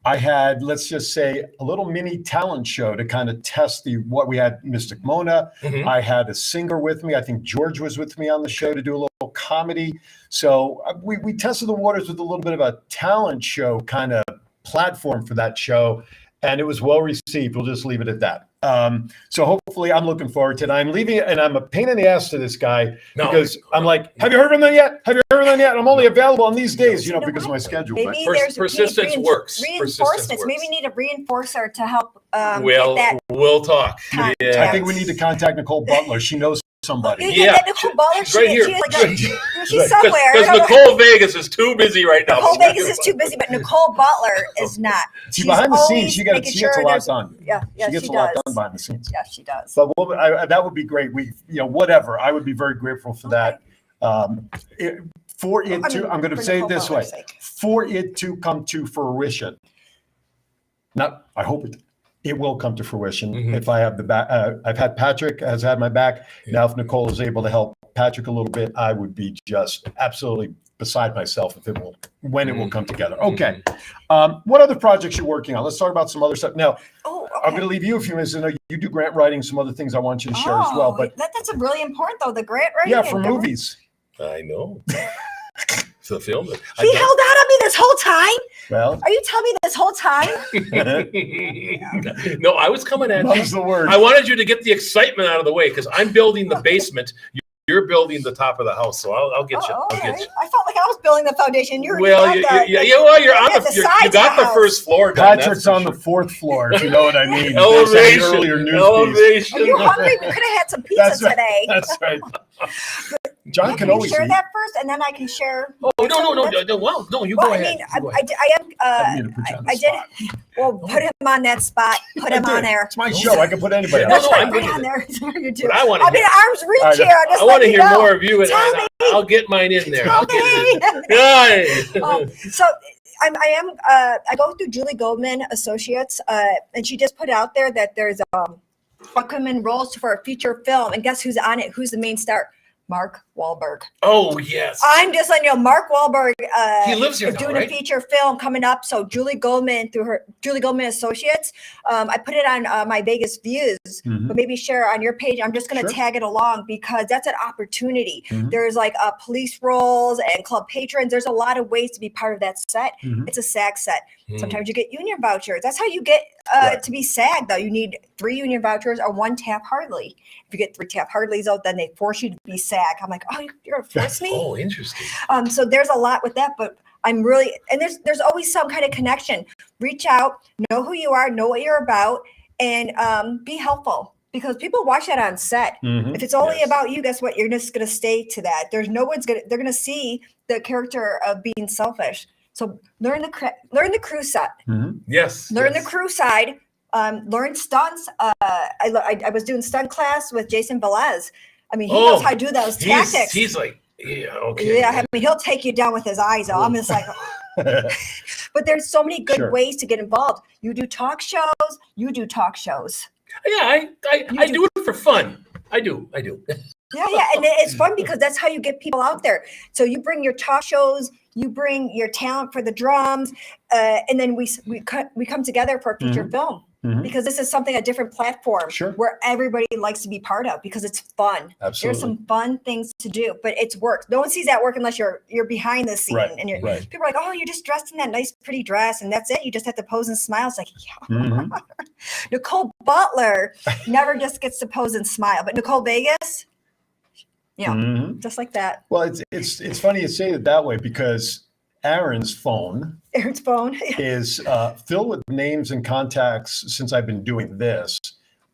I had, let's just say, a little mini talent show to kind of test what we had. Mystic Mona. Mm-hmm. I had a singer with me. I think George was with me on the show to do a little comedy. So we tested the waters with a little bit of a talent show kind of platform for that show, and it was well received. We'll just leave it at that. So hopefully, I'm looking forward to it. I'm leaving it, and I'm a pain in the ass to this guy because I'm like, have you heard of them yet? Have you heard of them yet? I'm only available on these days, because of my schedule. Maybe but there's persistence works. Reinforcements. Maybe we need a reinforcer to help. We'll talk. Yeah. I think we need to contact Nicole Butler. She knows somebody. Nicole Butler. She's right here. She's somewhere. Because Nicole Vegas is too busy right now. Nicole Vegas is too busy, but Nicole Butler is not. She's behind the scenes. She gets a lot done. Yeah, she gets a lot done behind the scenes. Yeah, she does. But that would be great. Whatever. I would be very grateful for that. I'm going to say it this way: for it to come to fruition. I hope it will come to fruition. Mm-hmm. If I have the back, I've had Patrick has had my back. Yeah. Now, if Nicole is able to help Patrick a little bit, I would be just absolutely beside myself if it will come together. Okay. What other projects you're working on? Let's talk about some other stuff. Now, I'm going to leave you a few minutes. I know you do grant writing, some other things I want you to share as well. But that's a really important though. The grant writing. Yeah, for movies. I know. It's the film. He held out on me this whole time. Well, are you telling me this whole time? No, I was coming at you. The word. I wanted you to get the excitement out of the way because I'm building the basement. You're building the top of the house, so I'll get you. Okay. I felt like I was building the foundation. You're you're on you got the first floor done. Patrick's on the fourth floor, if you know what I mean. Elevation. Are you hungry? We could have had some pizza today. That's right. John can always share that first, and then I can share. Oh no! Well, no, you go ahead. I did. Well, put him on that spot. Put him on there. It's my show. I can put anybody on. No, I'm put on there. You do. But I want to. I'm in arm's reach here. I want to hear more of you, and I'll get mine in there. So I go through Julie Goldman Associates, and she just put out there that there's upcoming roles for a feature film, and guess who's on it? Who's the main star? Mark Wahlberg. Oh, yes. I'm just letting you know, Mark Wahlberg he lives here is now, doing right? a feature film coming up. So Julie Goldman, through her Julie Goldman Associates, I put it on my Vegas Views, but maybe share on your page. I'm just going to tag it along because that's an opportunity. There's like police roles and club patrons. There's a lot of ways to be part of that set. It's a SAG set. Sometimes you get union vouchers. That's how you get to be SAG, though. You need 3 union vouchers or 1 Taft-Hartley. If you get 3 Taft-Hartleys out, then they force you to be SAG. I'm like, oh, you're going to force me? Oh, interesting. So there's a lot with that, but I'm really, and there's always some kind of connection. Reach out, know who you are, know what you're about, and be helpful. Because people watch that on set. If it's only about you, guess what? You're just going to stay to that. They're going to see the character of being selfish. So learn the crew side. Yes. Learn the crew side. Learn stunts. I was doing stunt class with Jason Velez. I mean, he knows how to do those tactics. He's like, okay. Yeah, I mean, he'll take you down with his eyes. I'm just like, but there's so many good ways to get involved. You do talk shows. Yeah, I do it for fun. I do. Yeah, and it's fun because that's how you get people out there. So you bring your talk shows, you bring your talent for the drums, and then we come together for a feature film. because this is something, a different platform where everybody likes to be part of because it's fun. Absolutely. There's some fun things to do, but it's work. No one sees that work unless you're behind the scene and people are like, oh, you're just dressed in that nice, pretty dress. And that's it. You just have to pose and smile. It's like, yeah. Nicole Butler never just gets to pose and smile, but Nicole Vegas, just like that. Well, it's funny you say it that way because Aaron's phone is filled with names and contacts since I've been doing this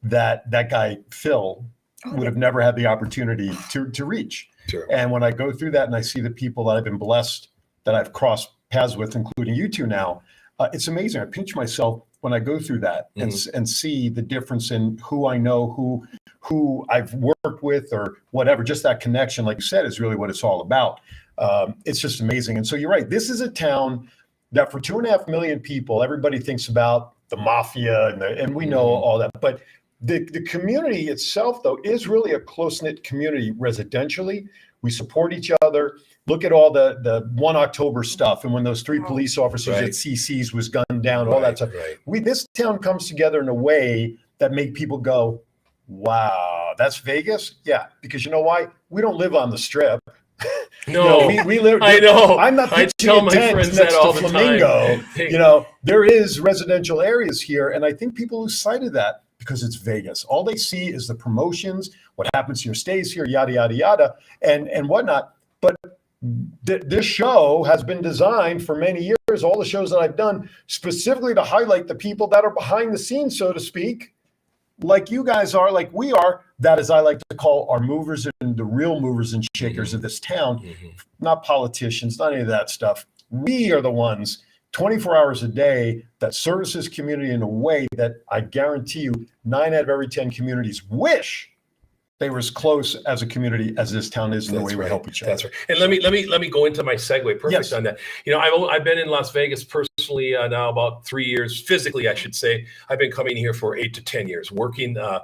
that guy Phil would have never had the opportunity to reach. Sure. And when I go through that and I see the people that I've been blessed that I've crossed paths with, including you two now, it's amazing. I pinch myself when I go through that and see the difference in who I know, who I've worked with or whatever. Just that connection, like you said, is really what it's all about. It's just amazing. And so you're right. This is a town that for 2.5 million people, everybody thinks about the mafia and we know all that. But the community itself, though, is really a close-knit community residentially. We support each other. Look at all the 1 October stuff. And when those 3 police officers at CC's was gunned down, all that stuff. This town comes together in a way that make people go, wow, that's Vegas? Yeah, because you know why? We don't live on the Strip. No, we live. I know. I'm not pitching a tent next to Flamingo. There is residential areas here, and I think people lose sight of that because it's Vegas. All they see is the promotions, what happens here stays here, yada yada yada, and whatnot. But this show has been designed for many years. All the shows that I've done specifically to highlight the people that are behind the scenes, so to speak. Like you guys are, like we are, that is I like to call our movers and the real movers and shakers of this town, not politicians, not any of that stuff. We are the ones 24 hours a day that services community in a way that I guarantee you 9 out of every 10 communities wish they were as close as a community as this town is in the way we help each other. That's right. And let me go into my segue perfect on that. I've been in Las Vegas personally now about 3 years, physically, I should say. I've been coming here for 8 to 10 years, working the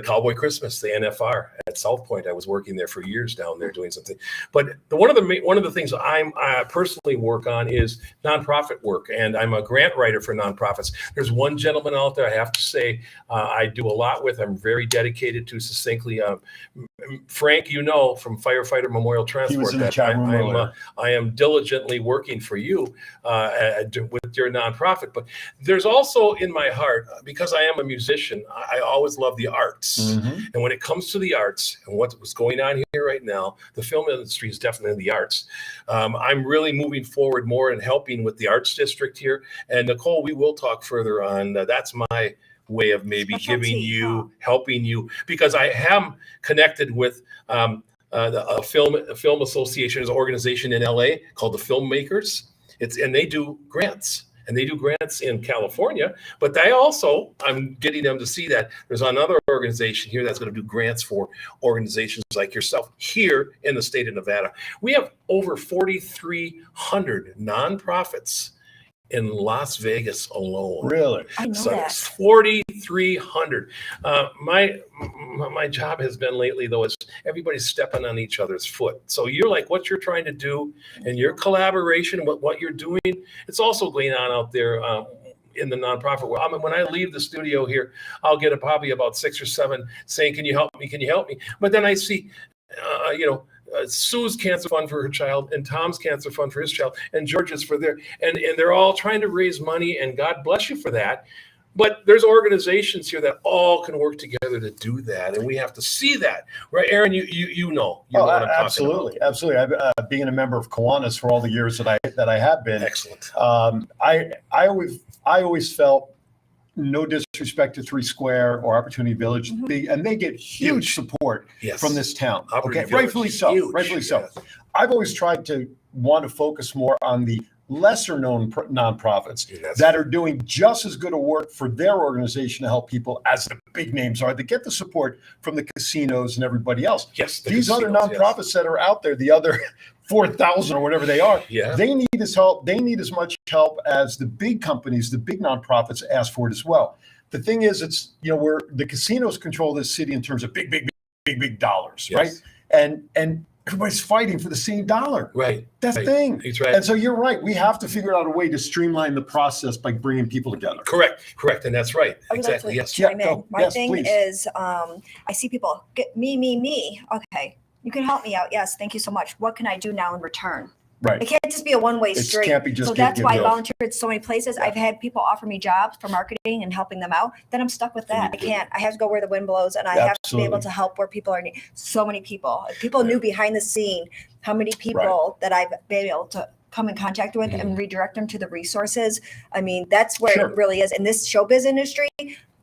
Cowboy Christmas, the NFR at South Point. I was working there for years down there doing something. But one of the things I personally work on is nonprofit work, and I'm a grant writer for nonprofits. There's one gentleman out there I have to say I do a lot with. I'm very dedicated to succinctly. Frank, from Firefighter Memorial Transport. He was in the chat room earlier. I am diligently working for you with your nonprofit. But there's also in my heart, because I am a musician, I always love the arts. And when it comes to the arts and what's going on here right now, the film industry is definitely the arts. I'm really moving forward more and helping with the arts district here. And Nicole, we will talk further on. That's my way of maybe helping you, because I am connected with a film association, organization in LA called the Filmmakers. And they do grants. And they do grants in California, but I'm getting them to see that there's another organization here that's going to do grants for organizations like yourself here in the state of Nevada. We have over 4,300 nonprofits in Las Vegas alone. Really? I know that. 4,300. My job has been lately, though, is everybody's stepping on each other's foot. So you're like, what you're trying to do and your collaboration with what you're doing, it's also going on out there in the nonprofit world. When I leave the studio here, I'll get probably about 6 or 7 saying, can you help me? Can you help me? But then I see, Sue's cancer fund for her child and Tom's cancer fund for his child and George's for their, and they're all trying to raise money, and God bless you for that. But there's organizations here that all can work together to do that, and we have to see that, right, Aaron? You know what I'm absolutely, talking about. absolutely. I've being a member of Kiwanis for all the years that I have been. Excellent. I always felt, no disrespect to 3 Square or Opportunity Village, and they get huge support from this town. Rightfully so. Yes. I've always tried to want to focus more on the lesser known nonprofits that are doing just as good a work for their organization to help people as the big names are, that get the support from the casinos and everybody else. These other nonprofits that are out there, the other 4,000 or whatever they are, they need this help. They need as much help as the big companies, the big nonprofits ask for it as well. The thing is, it's, where the casinos control this city in terms of big dollars, right? And everybody's fighting for the same dollar. Right. That's right. the thing. That's right. And so you're right. We have to figure out a way to streamline the process by bringing people together. Correct. And that's right. I would Exactly. like Yes. to chime Yeah, in. go. My Yes, thing please. is, I see people get me. Okay, you can help me out. Yes, thank you so much. What can I do now in return? It Right. can't just be a one-way It street. can't be just so give, that's give, why I give. volunteered so many places. I've had people offer me jobs for marketing and helping them out. Then I'm stuck with that. I can't. I have to go where the wind blows, and I have to be able Absolutely. to help where people are. So many people. If people knew behind the scene how many people that I've been able to come in contact with and redirect them to the resources. I mean, that's where Sure. it really is in this showbiz industry.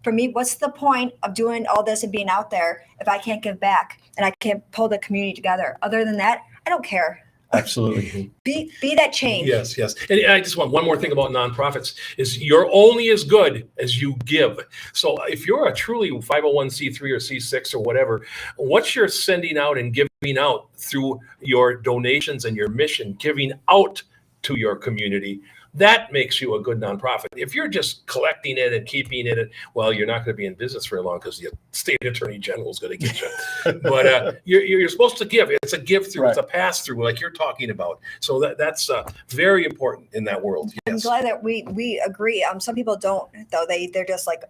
For me, what's the point of doing all this and being out there if I can't give back and I can't pull the community together? Other than that, I don't care. Absolutely. Be that change. Yes. And I just want one more thing about nonprofits is you're only as good as you give. So if you're a truly 501c3 or C6 or whatever, what you're sending out and giving out through your donations and your mission, giving out to your community, that makes you a good nonprofit. If you're just collecting it and keeping it, well, you're not going to be in business very long because the state attorney general is going to get you. But you're supposed to give. It's a give through. Right. It's a pass through, like you're talking about. So that's very important in that world. I'm Yes. glad that we agree. Some people don't though. They're just like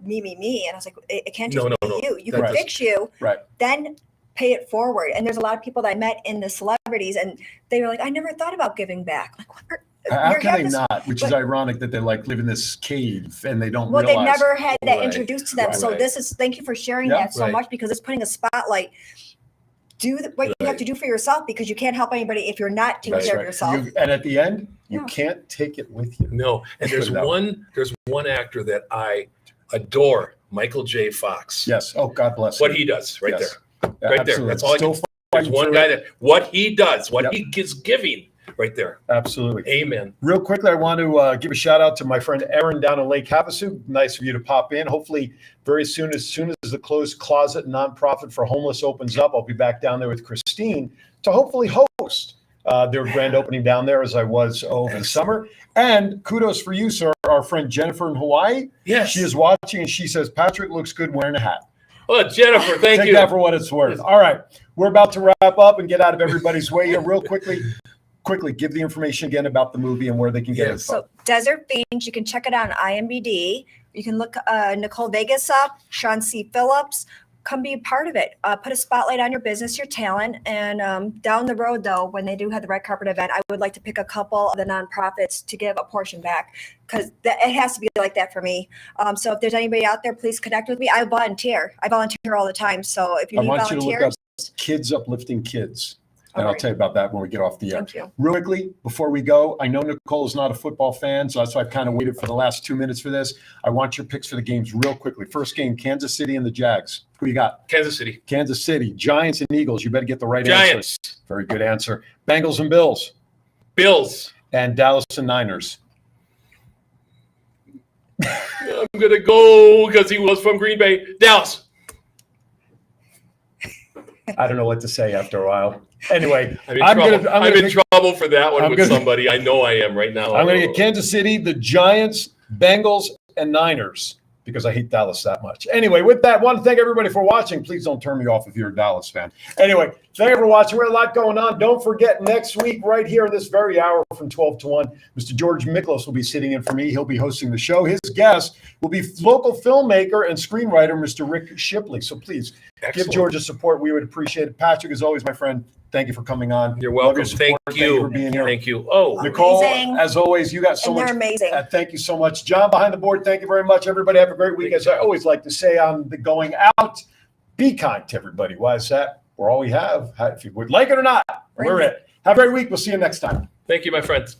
me, and I was like, it can't just No. be you. You That can does- fix you, Right. then pay it forward. And there's a lot of people that I met in the celebrities, and they were like, I never thought about giving back. Like, what? How You're can they this- not? Which is but- ironic that they like live in this cave and they don't Well, they've realize. never had that Right. introduced to them. So Right. this is thank you for sharing Yeah. that so Right. much because it's putting a spotlight. Do what you have Right. to do for yourself because you can't help anybody if you're not taking That's care right. of yourself. And at the end, you Yeah. can't take it with you. No. And there's Put it out. one actor that I adore, Michael J. Fox. Yes. Oh, God bless What him. he does right Yes. there. Right there. Absolutely. That's all I Still can. There's fighting one through guy it. that what he does, what Yep. he is giving right there. Absolutely. Amen. Real quickly, I want to give a shout out to my friend Aaron down in Lake Havasu. Nice of you to pop in. Hopefully, very soon as the Closed Closet nonprofit for homeless opens up, I'll be back down there with Christine to hopefully host their grand opening down there as I was over the summer. And kudos for you, sir. Our friend Jennifer in Hawaii. Yes. She is watching and she says, Patrick looks good wearing a hat. Well, Jennifer, thank Take you. that for what it's worth. All right. We're about to wrap up and get out of everybody's way here real quickly. Quickly, give the information again about the movie and where they can get Yes. it. So Desert Fiends, you can check it out on IMDb. You can look Nicole Vegas up, Sean C. Phillips. Come be a part of it. Put a spotlight on your business, your talent. And down the road, though, when they do have the red carpet event, I would like to pick a couple of the nonprofits to give a portion back because it has to be like that for me. So if there's anybody out there, please connect with me. I volunteer. I volunteer all the time. So if you I need want you to look volunteers, up Kids Uplifting Kids. And All I'll right. tell you about that when we get off the air. thank you. Real quickly, before we go, I know Nicole is not a football fan, so that's why I've kind of waited for the last 2 minutes for this. I want your picks for the games real quickly. First game, Kansas City and the Jags. Who you got? Kansas City. Kansas City, Giants and Eagles. You better get the right answer. Giants. Very good answer. Bengals and Bills. Bills. And Dallas and Niners. I'm going to go because he was from Green Bay. Dallas. I don't know what to say after a while. Anyway, I'm in I'm trouble. gonna- I'm in trouble for that one I'm with gonna- somebody. I know I am right now. I'm going to get Kansas City, the Giants, Bengals, and Niners because I hate Dallas that much. Anyway, with that, I want to thank everybody for watching. Please don't turn me off if you're a Dallas fan. Anyway, thank you for watching. We have a lot going on. Don't forget, next week, right here in this very hour from 12 to 1, Mr. George Miklos will be sitting in for me. He'll be hosting the show. His guest will be local filmmaker and screenwriter, Mr. Rick Shipley. So please Excellent. give George a support. We would appreciate it. Patrick, as always, my friend, thank you for coming on. You're Love welcome. your support. Thank you. for being here. Thank you. Oh, Nicole, Amazing. as always, you got so And much. they're amazing. Thank you so much. John behind the board, thank you very much. Everybody have a great week. As I always like to say on the going out, be kind to everybody. Why is that? We're all we have. If you would like it or not, we're it. Have a great week. We'll see you next time. thank you, my friends.